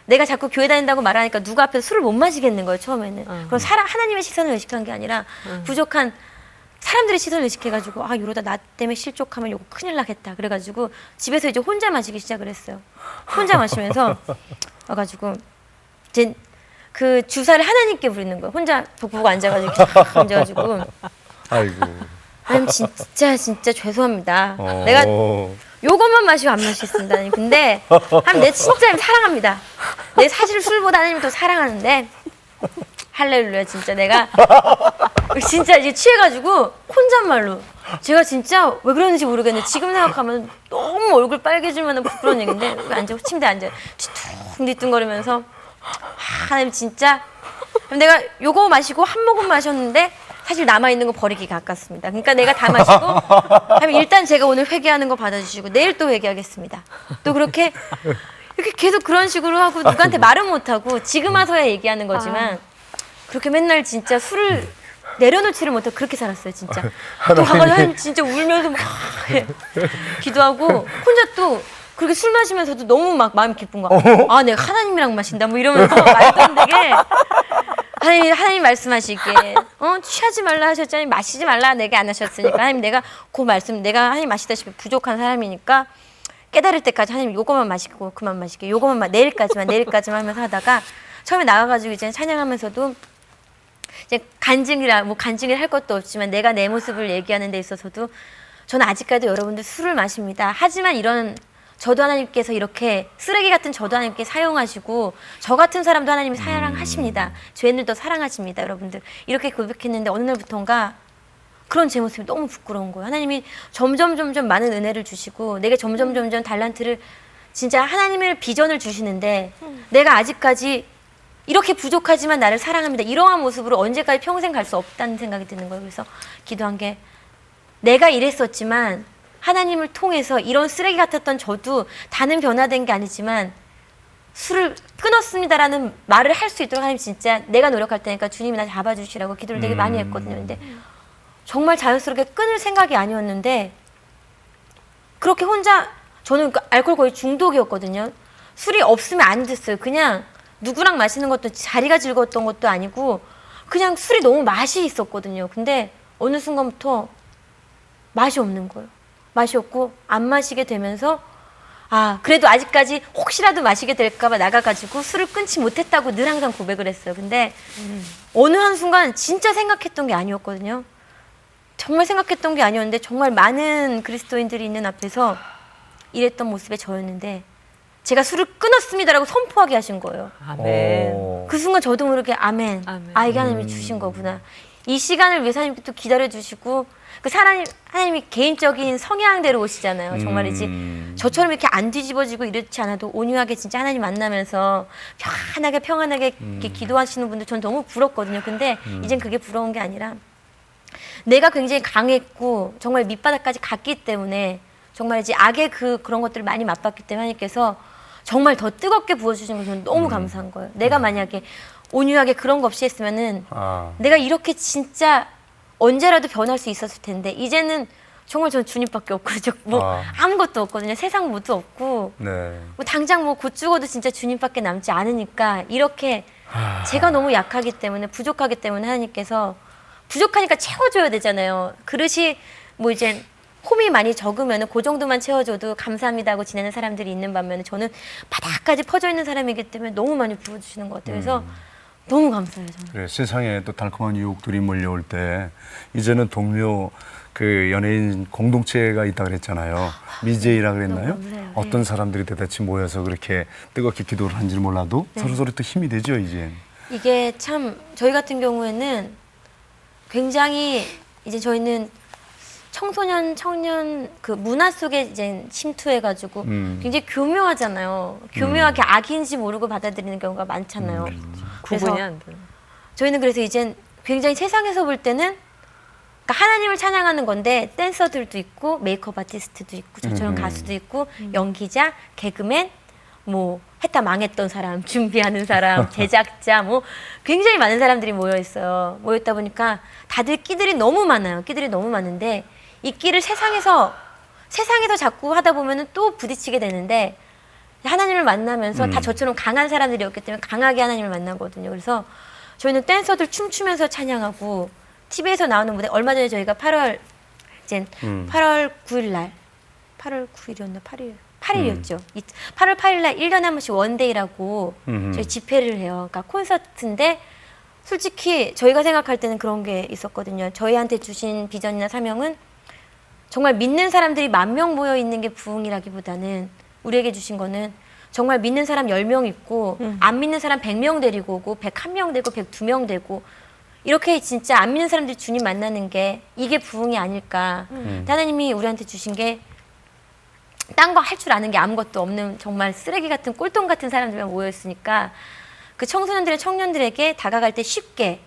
내가 자꾸 교회 다닌다고 말하니까 누가 앞에서 술을 못 마시겠는 거예요 처음에는 그럼 하나님의 시선을 의식한 게 아니라 부족한 사람들의 시선을 의식해가지고 이러다 나 때문에 실족하면 이거 큰일 나겠다 그래가지고 집에서 이제 혼자 마시기 시작을 했어요 혼자 마시면서 와가지고 이제 그 주사를 하나님께 부리는 거예요 혼자 벽 보고 앉아가지고 앉아가지고 아이고 하나님 진짜 죄송합니다. 내가 요것만 마시고 안 마시겠습니다. 하나님. 근데 하나님 내 진짜 사랑합니다. 내 사실 술보다 하나님 더 사랑하는데 할렐루야 진짜 내가 진짜 이제 취해가지고 혼잣말로 제가 진짜 왜 그러는지 모르겠는데 지금 생각하면 너무 얼굴 빨개질 만한 부끄러운 얘기인데 앉아 침대에 앉아 뒤뚱뒤뚱거리면서 하나님 진짜 내가 요거 마시고 한 모금 마셨는데 사실 남아있는 거 버리기가 아깝습니다. 그러니까 내가 다 마시고 하면 일단 제가 오늘 회개하는 거 받아주시고 내일 또 회개하겠습니다. 또 그렇게 이렇게 계속 그런 식으로 하고 누구한테 말은 못하고 지금 와서야 얘기하는 거지만 그렇게 맨날 진짜 술을 내려놓지를 못하고 그렇게 살았어요 진짜. 또 가가지고 진짜 울면서 막 기도하고 혼자 또 그렇게 술 마시면서도 너무 막 마음이 기쁜 거야. 아 내가 하나님이랑 마신다 뭐 이러면서 말도 안 되게 하나님 말씀하시기에 취하지 말라 하셨잖아요. 마시지 말라 내게 안 하셨으니까 하나님 내가 그 말씀 내가 하나님 마시다시피 부족한 사람이니까 깨달을 때까지 하나님 요거만 마시고 그만 마시게 요거만 내일까지만 하면서 하다가 처음에 나가가지고 이제 찬양하면서도 이제 간증이라 할 것도 없지만 내가 내 모습을 얘기하는 데 있어서도 저는 아직까지 여러분들 술을 마십니다. 하지만 이런 저도 하나님께서 이렇게 쓰레기 같은 저도 하나님께 사용하시고 저 같은 사람도 하나님이 사랑하십니다. 죄인들도 사랑하십니다. 여러분들 이렇게 고백했는데 어느 날부터인가 그런 제 모습이 너무 부끄러운 거예요. 하나님이 점점 많은 은혜를 주시고 내게 점점 달란트를 진짜 하나님의 비전을 주시는데 내가 아직까지 이렇게 부족하지만 나를 사랑합니다. 이러한 모습으로 언제까지 평생 갈 수 없다는 생각이 드는 거예요. 그래서 기도한 게 내가 이랬었지만 하나님을 통해서 이런 쓰레기 같았던 저도 다는 변화된 게 아니지만 술을 끊었습니다라는 말을 할 수 있도록 하나님 진짜 내가 노력할 테니까 주님이 나 잡아주시라고 기도를 되게 많이 했거든요. 근데 정말 자연스럽게 끊을 생각이 아니었는데 그렇게 혼자 저는 알코올 거의 중독이었거든요. 술이 없으면 안 됐어요. 그냥 누구랑 마시는 것도 자리가 즐거웠던 것도 아니고 그냥 술이 너무 맛이 있었거든요. 근데 어느 순간부터 맛이 없는 거예요. 맛이 없고 안 마시게 되면서 그래도 아직까지 혹시라도 마시게 될까 봐 나가가지고 술을 끊지 못했다고 늘 항상 고백을 했어요. 근데 어느 한순간 진짜 생각했던 게 아니었거든요. 정말 생각했던 게 아니었는데 정말 많은 그리스도인들이 있는 앞에서 이랬던 모습의 저였는데 제가 술을 끊었습니다라고 선포하게 하신 거예요. 아멘. 그 순간 저도 모르게 아멘. 이게 하나님이 주신 거구나. 이 시간을 위해서 하나님께 또 기다려주시고 그 하나님이 개인적인 성향대로 오시잖아요. 정말이지 저처럼 이렇게 안 뒤집어지고 이렇지 않아도 온유하게 진짜 하나님 만나면서 평안하게 이렇게 기도하시는 분들 전 너무 부럽거든요. 근데 이젠 그게 부러운 게 아니라 내가 굉장히 강했고 정말 밑바닥까지 갔기 때문에 정말 이제 악의 그런 것들을 많이 맛봤기 때문에 하나님께서 정말 더 뜨겁게 부어주신 것은 너무 감사한 거예요. 내가 만약에 온유하게 그런 거 없이 했으면은 내가 이렇게 진짜 언제라도 변할 수 있었을 텐데 이제는 정말 저는 주님밖에 없고 아무것도 없거든요. 세상 뭐도 없고 당장 곧 죽어도 진짜 주님밖에 남지 않으니까 이렇게 제가 너무 약하기 때문에 부족하기 때문에 하나님께서 부족하니까 채워줘야 되잖아요. 그릇이 이제 홈이 많이 적으면 그 정도만 채워줘도 감사합니다 하고 지내는 사람들이 있는 반면에 저는 바닥까지 퍼져 있는 사람이기 때문에 너무 많이 부어주시는 것 같아요. 그래서 너무 감사해요. 저는. 그래, 세상에 또 달콤한 유혹들이 몰려올 때 이제는 동료 그 연예인 공동체가 있다 그랬잖아요. 미제이라 그랬나요? 어떤 사람들이 대대치 모여서 그렇게 뜨겁게 기도를 한지는 몰라도 서로 또 힘이 되죠 이제. 이게 참 저희 같은 경우에는 굉장히 이제 저희는 청년 그 문화 속에 이제 침투해가지고 굉장히 교묘하잖아요. 교묘하게 악인지 모르고 받아들이는 경우가 많잖아요. 구분이 안 돼요. 저희는 그래서 이제 굉장히 세상에서 볼 때는 그러니까 하나님을 찬양하는 건데 댄서들도 있고 메이크업 아티스트도 있고 저처럼 가수도 있고 연기자, 개그맨, 했다 망했던 사람, 준비하는 사람, 제작자 굉장히 많은 사람들이 모여 있어요. 모였다 보니까 다들 끼들이 너무 많아요. 끼들이 너무 많은데 이 끼를 세상에서 자꾸 하다 보면은 또 부딪히게 되는데 하나님을 만나면서 다 저처럼 강한 사람들이었기 때문에 강하게 하나님을 만나거든요. 그래서 저희는 댄서들 춤추면서 찬양하고 TV에서 나오는 무대 얼마 전에 저희가 8월 9일 날 8월 9일이었나 8일이었죠. 8월 8일 날 1년에 한 번씩 원데이라고 저희 집회를 해요. 그러니까 콘서트인데 솔직히 저희가 생각할 때는 그런 게 있었거든요. 저희한테 주신 비전이나 사명은 정말 믿는 사람들이 10,000명 모여 있는 게 부흥이라기보다는 우리에게 주신 거는 정말 믿는 사람 10명 있고 안 믿는 사람 100명 데리고 오고 101명 되고 102명 되고 이렇게 진짜 안 믿는 사람들이 주님 만나는 게 이게 부흥이 아닐까. 하나님이 우리한테 주신 게 딴 거 할 줄 아는 게 아무것도 없는 정말 쓰레기 같은 꼴통 같은 사람들만 모여있으니까 그 청소년들의 청년들에게 다가갈 때 쉽게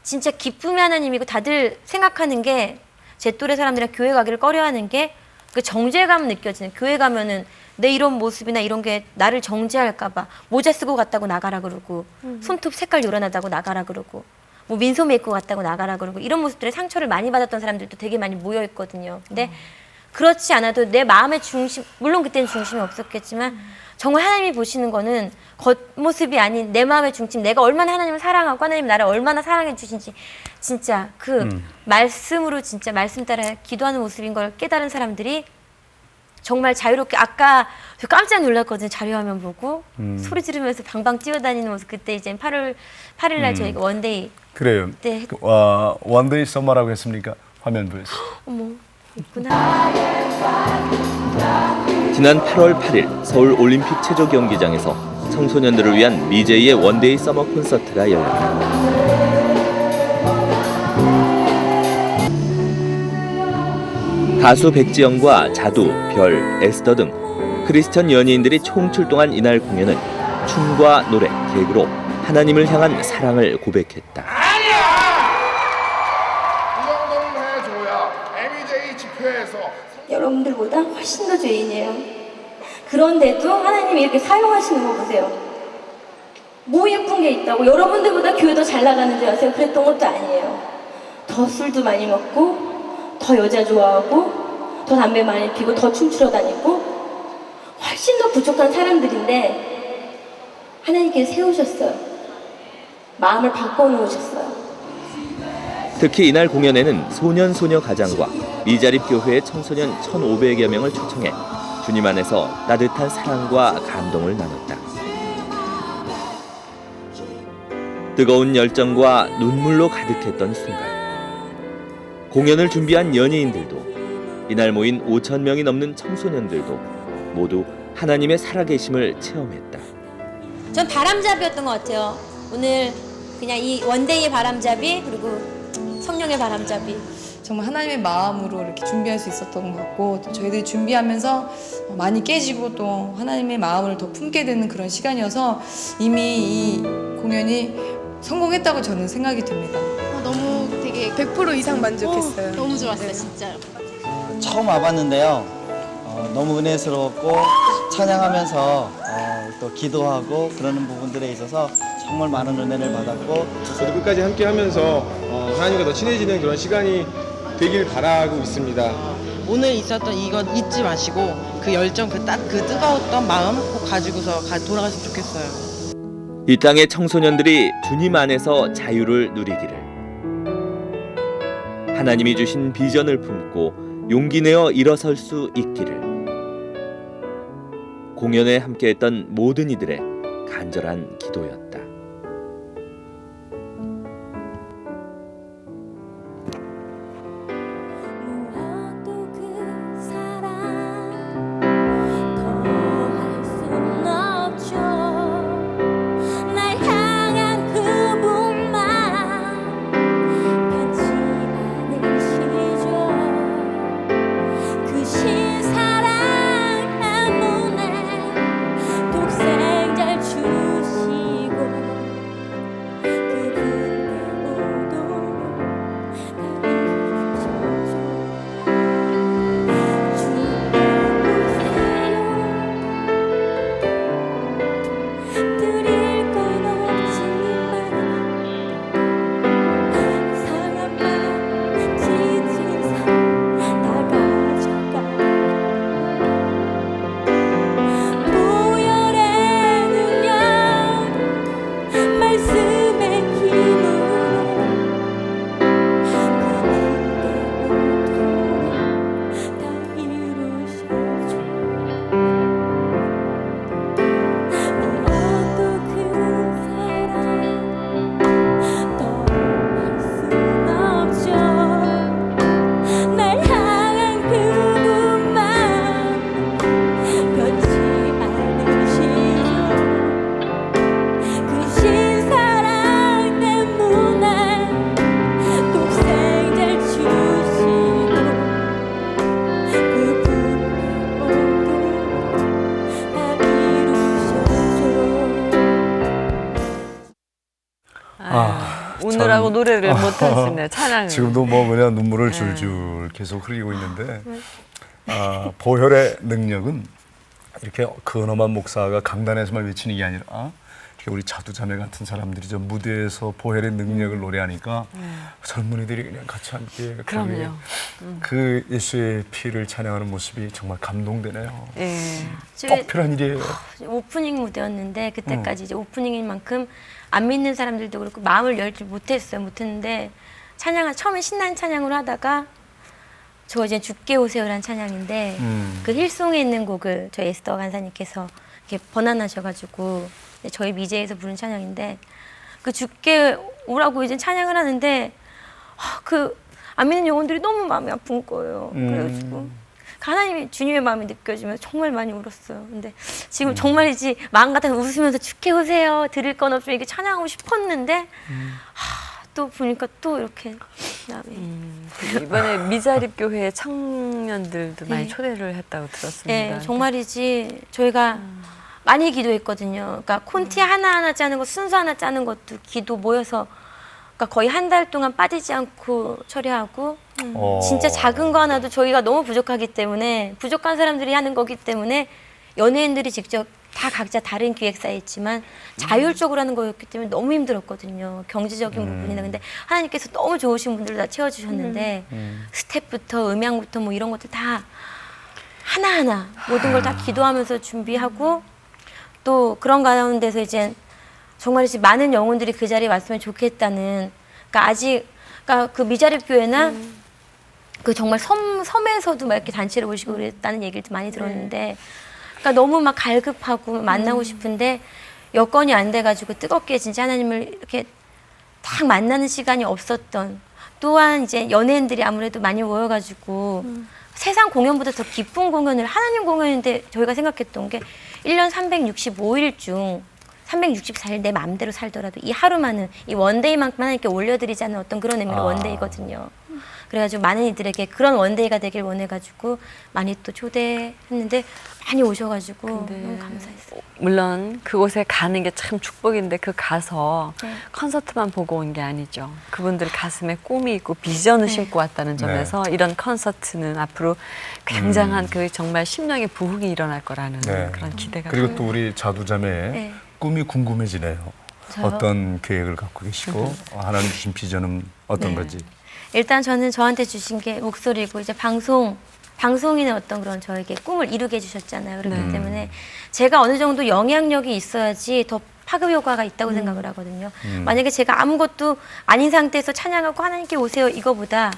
진짜 기쁨의 하나님이고 다들 생각하는 게 제 또래 사람들이랑 교회 가기를 꺼려하는 게 그 정죄감 느껴지는 교회 가면은 내 이런 모습이나 이런 게 나를 정죄할까 봐 모자 쓰고 갔다고 나가라 그러고 손톱 색깔 요란하다고 나가라 그러고 뭐 민소매 입고 갔다고 나가라 그러고 이런 모습들에 상처를 많이 받았던 사람들도 되게 많이 모여 있거든요. 근데 그렇지 않아도 내 마음의 중심, 물론 그때는 중심이 없었겠지만 정말 하나님이 보시는 거는 겉모습이 아닌 내 마음의 중심, 내가 얼마나 하나님을 사랑하고 하나님 나를 얼마나 사랑해 주신지 진짜 그 말씀으로 진짜 말씀 따라 기도하는 모습인 걸 깨달은 사람들이 정말 자유롭게 아까 저 깜짝 놀랐거든요. 자료화면 보고 소리 지르면서 방방 뛰어다니는 모습. 그때 이제 8일 날 저희가 원데이 그래요. 네. 원데이 서머라고 했습니까? 화면 보여주세요. 어머 있구나. 지난 8월 8일 서울 올림픽 체조 경기장에서 청소년들을 위한 미제이의 원데이 서머 콘서트가 열렸다. 가수 백지영과 자두, 별, 에스더 등 크리스천 연예인들이 총출동한 이날 공연은 춤과 노래, 개그로 하나님을 향한 사랑을 고백했다. 이 정도는 해줘야 MEJ 집회에서 여러분들보다 훨씬 더 죄인이에요. 그런데도 하나님이 이렇게 사용하시는 거 보세요. 뭐 예쁜 게 있다고 여러분들보다 교회 더 잘 나가는 줄 아세요? 그랬던 것도 아니에요. 더 술도 많이 먹고 더 여자 좋아하고 더 담배 많이 피고 더 춤추러 다니고 훨씬 더 부족한 사람들인데 하나님께서 세우셨어요. 마음을 바꿔놓으셨어요. 특히 이날 공연에는 소년소녀 가장과 미자립교회의 청소년 1,500여 명을 초청해 주님 안에서 따뜻한 사랑과 감동을 나눴다. 뜨거운 열정과 눈물로 가득했던 순간. 공연을 준비한 연예인들도 이날 모인 5,000명이 넘는 청소년들도 모두 하나님의 살아계심을 체험했다. 전 바람잡이였던 것 같아요. 오늘 그냥 이 원데이의 바람잡이 그리고 성령의 바람잡이. 정말 하나님의 마음으로 이렇게 준비할 수 있었던 것 같고 또 저희들이 준비하면서 많이 깨지고 또 하나님의 마음을 더 품게 되는 그런 시간이어서 이미 이 공연이 성공했다고 저는 생각이 듭니다. 너무 되게 100% 이상 만족했어요. 너무 좋았어요, 진짜. 처음 와봤는데요. 너무 은혜스러웠고 찬양하면서 또 기도하고 그러는 부분들에 있어서 정말 많은 은혜를 받았고 저도 끝까지 함께 하면서 하나님과 더 친해지는 그런 시간이 되길 바라고 있습니다. 오늘 있었던 이거 잊지 마시고 그 열정, 그 뜨거웠던 마음 꼭 가지고서 돌아가시면 좋겠어요. 이 땅의 청소년들이 주님 안에서 자유를 누리기를. 하나님이 주신 비전을 품고 용기 내어 일어설 수 있기를. 공연에 함께했던 모든 이들의 간절한 기도였다. 사랑 때문에 독생자를 주시고 노래를 못 하시네요. 찬양을. 지금도 뭐 그냥 눈물을 줄줄 계속 흘리고 있는데 보혈의 능력은 이렇게 근엄한 목사가 강단에서만 외치는 게 아니라 이렇게 우리 자두자매 같은 사람들이 저 무대에서 보혈의 능력을 노래하니까 젊은이들이 그냥 같이 함께 그럼요. 그 예수의 피를 찬양하는 모습이 정말 감동되네요. 예. 꼭 필요한 일이에요. 오프닝 무대였는데 그때까지 이제 오프닝인 만큼 안 믿는 사람들도 그렇고 마음을 열지 못했는데 찬양을 처음에 신나는 찬양으로 하다가 저 이제 죽게 오세요라는 찬양인데 그 힐송에 있는 곡을 저희 에스더 간사님께서 이렇게 번안하셔가지고 저희 미제에서 부른 찬양인데 그 죽게 오라고 이제 찬양을 하는데 그 안 믿는 영혼들이 너무 마음이 아픈 거예요. 그래가지고 하나님의 주님의 마음이 느껴지면 정말 많이 울었어요. 근데 지금 정말이지 마음 같아서 웃으면서 죽게 오세요. 들을 건 없으면 이렇게 찬양하고 싶었는데 또 보니까 또 이렇게 이번에 미자립 교회 청년들도 많이 네. 초대를 했다고 들었습니다. 네, 정말이지 저희가 많이 기도했거든요. 그러니까 콘티 하나하나 짜는 거, 순서 하나 짜는 것도 기도 모여서 그러니까 거의 한 달 동안 빠지지 않고 처리하고 진짜 작은 거 하나도 저희가 너무 부족하기 때문에 부족한 사람들이 하는 거기 때문에 연예인들이 직접 다 각자 다른 기획사에 있지만 자율적으로 하는 거였기 때문에 너무 힘들었거든요. 경제적인 부분이나. 근데 하나님께서 너무 좋으신 분들 다 채워주셨는데 스텝부터 음향부터 뭐 이런 것들 다 하나하나 모든 걸 다 기도하면서 준비하고 또 그런 가운데서 이제 정말 이제 많은 영혼들이 그 자리에 왔으면 좋겠다는 그러니까 아직 그러니까 그 미자립 교회나 그 정말 섬에서도 막 이렇게 단체를 오시고 그랬다는 얘기를 많이 들었는데 그러니까 너무 막 갈급하고 만나고 싶은데 여건이 안 돼가지고 뜨겁게 진짜 하나님을 이렇게 딱 만나는 시간이 없었던 또한 이제 연예인들이 아무래도 많이 모여가지고 세상 공연보다 더 기쁜 공연을 하나님 공연인데 저희가 생각했던 게 1년 365일 중 364일 내 마음대로 살더라도 이 하루만은 이 원데이만큼 하나님께 올려드리자는 어떤 그런 의미로 원데이거든요. 그래가지고 많은 이들에게 그런 원데이가 되길 원해가지고 많이 또 초대했는데 많이 오셔가지고 너무 감사했어요. 물론 그곳에 가는 게 참 축복인데 그 가서 콘서트만 보고 온 게 아니죠. 그분들 가슴에 꿈이 있고 비전을 심고 왔다는 점에서 이런 콘서트는 앞으로 굉장한 그 정말 심령의 부흥이 일어날 거라는 그런 기대가 그리고 또 우리 자두자매의 꿈이 궁금해지네요. 저요? 어떤 계획을 갖고 계시고 하나님 주신 비전은 어떤 건지. 일단 저는 저한테 주신 게 목소리고 이제 방송인의 어떤 그런 저에게 꿈을 이루게 해주셨잖아요. 그렇기 때문에 제가 어느 정도 영향력이 있어야지 더 파급 효과가 있다고 생각을 하거든요. 만약에 제가 아무것도 아닌 상태에서 찬양하고 하나님께 오세요 이거보다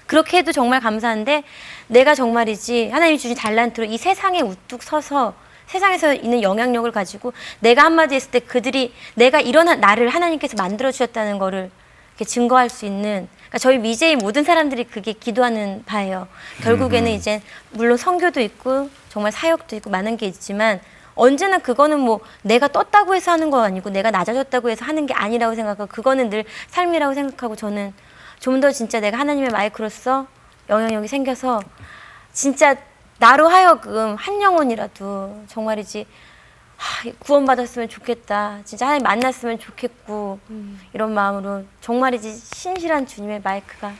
그렇게 해도 정말 감사한데 내가 정말이지 하나님이 주신 달란트로 이 세상에 우뚝 서서 세상에서 있는 영향력을 가지고 내가 한마디 했을 때 그들이 내가 이런 나를 하나님께서 만들어 주셨다는 거를 이렇게 증거할 수 있는 그러니까 저희 미제의 모든 사람들이 그게 기도하는 바예요. 결국에는 이제 물론 선교도 있고 정말 사역도 있고 많은 게 있지만 언제나 그거는 뭐 내가 떴다고 해서 하는 거 아니고 내가 낮아졌다고 해서 하는 게 아니라고 생각하고 그거는 늘 삶이라고 생각하고 저는 좀 더 진짜 내가 하나님의 마이크로서 영향력이 생겨서 진짜 나로 하여금 한 영혼이라도 정말이지 구원받았으면 좋겠다. 진짜 하나님 만났으면 좋겠고 이런 마음으로 정말이지 신실한 주님의 마이크가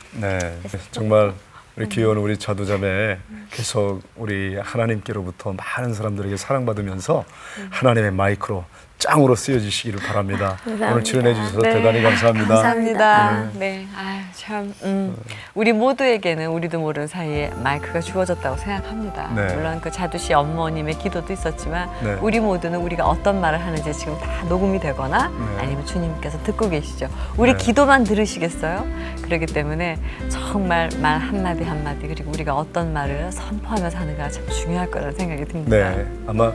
정말 우리 귀여운 우리 자두자매 계속 우리 하나님께로부터 많은 사람들에게 사랑받으면서 하나님의 마이크로 짱으로 쓰여주시기를 바랍니다. 감사합니다. 오늘 출연해 주셔서 대단히 감사합니다. 감사합니다. 네, 참 우리 모두에게는 우리도 모르는 사이에 마이크가 주어졌다고 생각합니다. 물론 그 자두 씨 어머님의 기도도 있었지만 우리 모두는 우리가 어떤 말을 하는지 지금 다 녹음이 되거나 아니면 주님께서 듣고 계시죠. 우리 기도만 들으시겠어요? 그렇기 때문에 정말 말 한마디 한마디 그리고 우리가 어떤 말을 선포하면서 하는가 참 중요할 거라는 생각이 듭니다. 아마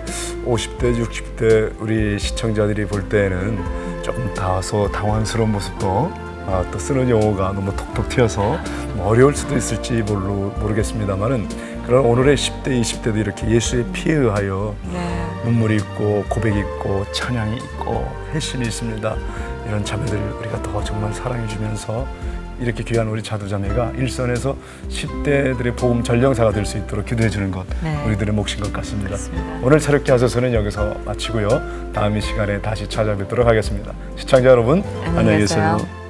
50대, 60대 우리 시청자들이 볼 때는 조금 다소 당황스러운 모습도 또 쓰는 용어가 너무 톡톡 튀어서 어려울 수도 있을지 모르겠습니다만은 그런 오늘의 10대, 20대도 이렇게 예수의 피에 의하여 눈물이 있고 고백이 있고 찬양이 있고 회심이 있습니다. 이런 자매들 우리가 더 정말 사랑해주면서 이렇게 귀한 우리 자두자매가 일선에서 10대들의 복음 전령사가 될 수 있도록 기도해 주는 것 우리들의 몫인 것 같습니다. 그렇습니다. 오늘 새롭게 하소서는 여기서 마치고요. 다음 이 시간에 다시 찾아뵙도록 하겠습니다. 시청자 여러분 안녕히 계세요.